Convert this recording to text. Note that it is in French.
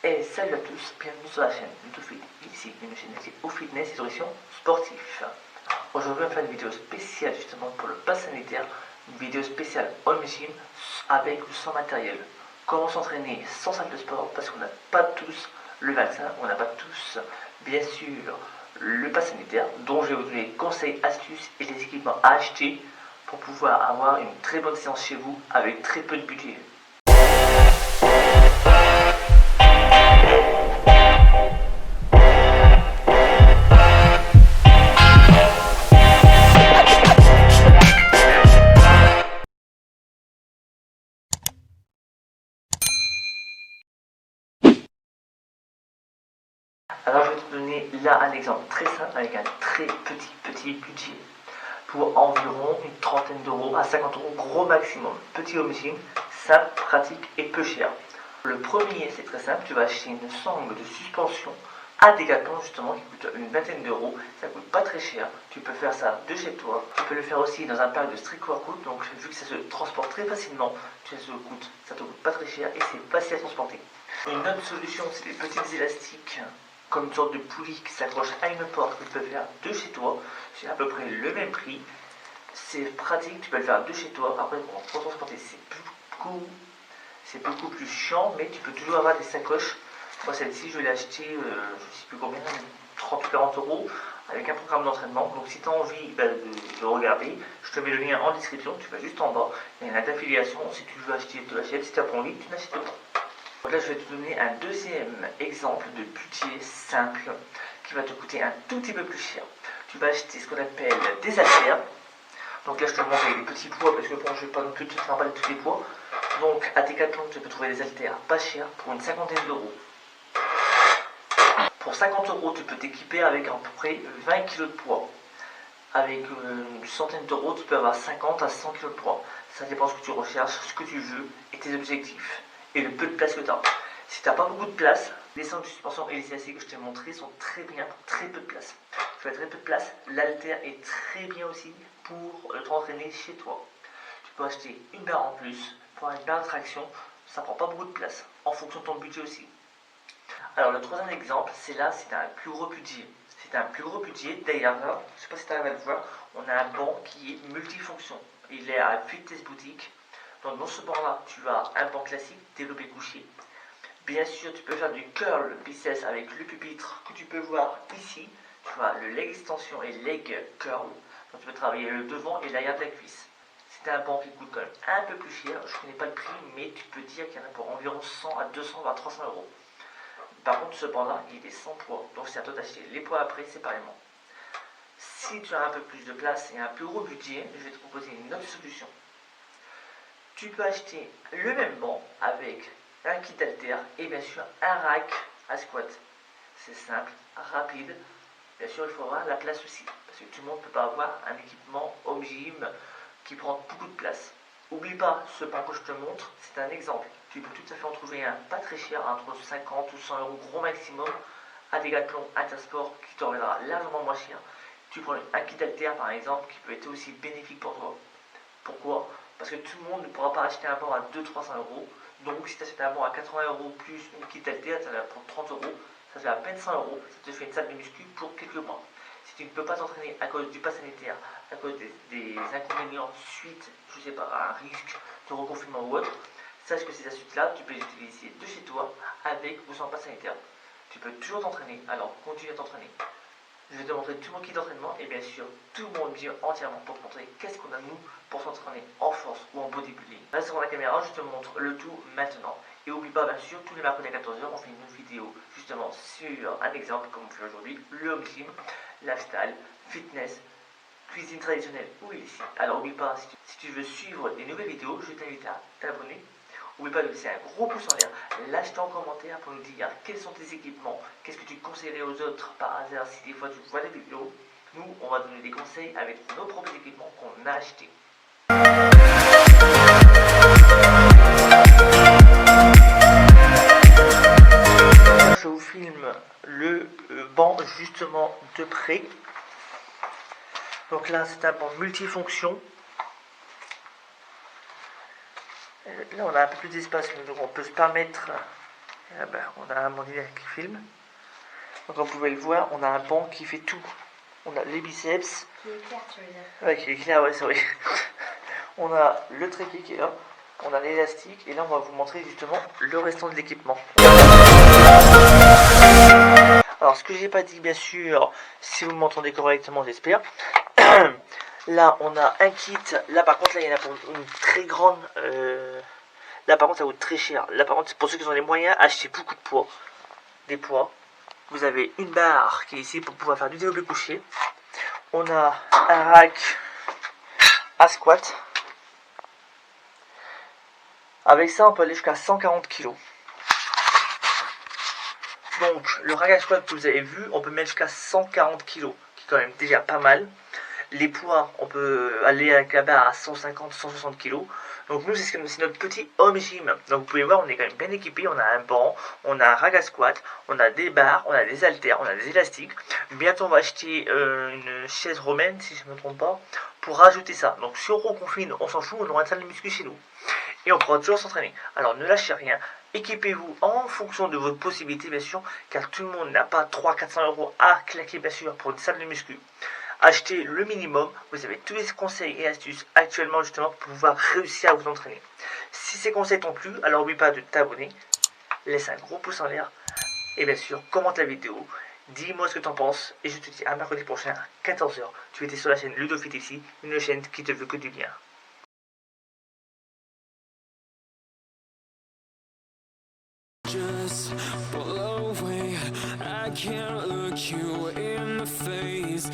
Et salut à tous, bienvenue sur la chaîne DoFit. Ici une chaîne dédiée au fitness et solutions sportives. Aujourd'hui on va faire une vidéo spéciale justement pour le pass sanitaire, une vidéo spéciale home gym avec ou sans matériel. Comment s'entraîner sans salle de sport parce qu'on n'a pas tous le vaccin, on n'a pas tous bien sûr le pass sanitaire, dont je vais vous donner conseils, astuces et les équipements à acheter pour pouvoir avoir une très bonne séance chez vous avec très peu de budget. Alors je vais te donner là un exemple très simple avec un très petit budget pour environ une trentaine d'euros à 50 euros gros maximum. Petit home gym, simple, pratique et peu cher. Le premier c'est très simple, tu vas acheter une sangle de suspension à Decathlon justement qui coûte une vingtaine d'euros, ça coûte pas très cher, tu peux faire ça de chez toi, tu peux le faire aussi dans un pack de strict workout, donc vu que ça se transporte très facilement, ça te coûte pas très cher et c'est facile à transporter. Une autre solution c'est des petites élastiques comme une sorte de poulie qui s'accroche à une porte que tu peux faire de chez toi, c'est à peu près le même prix, c'est pratique, tu peux le faire de chez toi, après pour transporter c'est beaucoup plus chiant, mais tu peux toujours avoir des sacoches. Moi celle-ci je vais l'acheter, je ne sais plus combien, 30 ou 40 euros avec un programme d'entraînement. Donc si tu as envie de regarder, je te mets le lien en description, tu vas juste en bas, il y a une d'affiliation, si tu veux acheter, tu l'achètes, si tu n'as pas envie, tu n'achètes pas. Donc là je vais te donner un deuxième exemple de budget simple qui va te coûter un tout petit peu plus cher. Tu vas acheter ce qu'on appelle des haltères. Donc là je te montre avec des petits poids parce que bon je ne vais pas non plus te faire parler de tous les poids. Donc à Decathlon tu peux trouver des haltères pas chers pour une cinquantaine d'euros. Pour 50 euros tu peux t'équiper avec à peu près 20 kg de poids. Avec une centaine d'euros tu peux avoir 50 à 100 kg de poids. Ça dépend ce que tu recherches, ce que tu veux et tes objectifs. Et le peu de place que tu as. Si tu n'as pas beaucoup de place, les sangles de suspension et les élastiques que je t'ai montré sont très bien pour très peu de place. Tu as très peu de place, l'haltère est très bien aussi pour t'entraîner chez toi. Tu peux acheter une barre en plus pour une barre de traction, ça prend pas beaucoup de place, en fonction de ton budget aussi. Alors le troisième exemple, c'est là, c'est un plus gros budget. C'est un plus gros budget, d'ailleurs, je ne sais pas si tu arrives à le voir, on a un banc qui est multifonction. Il est à Fitness Boutique. Donc dans ce banc-là, tu as un banc classique, développé couché. Bien sûr, tu peux faire du curl biceps avec le pupitre que tu peux voir ici. Tu vois le leg extension et leg curl. Donc tu peux travailler le devant et l'arrière de la cuisse. C'est un banc qui coûte quand même un peu plus cher. Je ne connais pas le prix, mais tu peux dire qu'il y en a pour environ 100 à 200 voire 300 euros. Par contre, ce banc-là, il est sans poids. Donc c'est à toi d'acheter les poids après séparément. Si tu as un peu plus de place et un plus gros budget, je vais te proposer une autre solution. Tu peux acheter le même banc avec un kit haltère et bien sûr un rack à squat. C'est simple, rapide. Bien sûr, il faut avoir la place aussi, parce que tout le monde ne peut pas avoir un équipement home gym qui prend beaucoup de place. N'oublie pas, ce banc que je te montre, c'est un exemple. Tu peux tout à fait en trouver un pas très cher, entre 50 ou 100 euros gros maximum, à Decathlon, Intersport, qui te reviendra largement moins cher. Tu prends un kit haltère par exemple, qui peut être aussi bénéfique pour toi. Pourquoi? Parce que tout le monde ne pourra pas acheter un banc à 200-300 euros. Donc si tu achètes un banc à 80 euros plus une kit haltère, ça va prendre 30 euros. Ça fait à peine 100 euros. Ça te fait une salle de muscu pour quelques mois. Si tu ne peux pas t'entraîner à cause du pass sanitaire, à cause des inconvénients suite, je sais pas, à un risque de reconfinement ou autre, sache que ces astuces-là, tu peux les utiliser de chez toi, avec ou sans pass sanitaire. Tu peux toujours t'entraîner, alors continue à t'entraîner. Je vais te montrer tout mon kit d'entraînement et bien sûr tout mon budget entièrement pour te montrer qu'est-ce qu'on a nous pour s'entraîner en force ou en bodybuilding. Là sur la caméra, je te montre le tout maintenant. Et oublie pas bien sûr, tous les mercredis à 14h, on fait une vidéo justement sur un exemple comme on fait aujourd'hui, le home gym, lifestyle, fitness, cuisine traditionnelle ou ici. Alors oublie pas, si tu veux suivre des nouvelles vidéos, je t'invite à t'abonner. N'oublie pas de laisser un gros pouce en l'air, lâche-toi en commentaire pour nous dire quels sont tes équipements, qu'est-ce que tu conseillerais aux autres par hasard si des fois tu vois des vidéos. Nous, on va donner des conseils avec nos propres équipements qu'on a achetés. Je vous filme le banc justement de près. Donc là, c'est un banc multifonction. Là, on a un peu plus d'espace, donc on peut se permettre Ah ben, on a Amandine qui filme. Donc comme vous pouvez le voir, on a un banc qui fait tout. On a les biceps. Qui est clair, tu veux dire. Ouais, qui est clair, ouais, c'est vrai. On a le trépied qui est là. On a l'élastique. Et là, on va vous montrer justement le restant de l'équipement. Alors, ce que j'ai pas dit, bien sûr, si vous m'entendez correctement, j'espère. Là, on a un kit. Là, par contre, là, il y en a pour une très grande. Là, par contre, ça coûte très cher. Là, par contre, pour ceux qui ont les moyens, achetez beaucoup de poids. Des poids. Vous avez une barre qui est ici pour pouvoir faire du développé couché. On a un rack à squat. Avec ça, on peut aller jusqu'à 140 kg. Donc, le rack à squat que vous avez vu, on peut mettre jusqu'à 140 kg, qui est quand même déjà pas mal. Les poids, on peut aller avec la barre à 150-160 kg. Donc nous, c'est notre petit home gym. Donc vous pouvez voir, on est quand même bien équipé. On a un banc, on a un rack à squat, on a des barres, on a des haltères, on a des élastiques. Bientôt, on va acheter une chaise romaine, si je ne me trompe pas, pour rajouter ça. Donc si on reconfine, on s'en fout, on aura une salle de muscu chez nous. Et on pourra toujours s'entraîner. Alors ne lâchez rien. Équipez-vous en fonction de votre possibilité, bien sûr, car tout le monde n'a pas 300-400 € à claquer, bien sûr, pour une salle de muscu. Achetez le minimum, vous avez tous les conseils et astuces actuellement justement pour pouvoir réussir à vous entraîner. Si ces conseils t'ont plu, alors n'oublie pas de t'abonner, laisse un gros pouce en l'air et bien sûr commente la vidéo, dis-moi ce que t'en penses et je te dis à mercredi prochain à 14 h. Tu étais sur la chaîne Ludofit ici, une chaîne qui te veut que du bien. Just blow away. I can't look you in the face.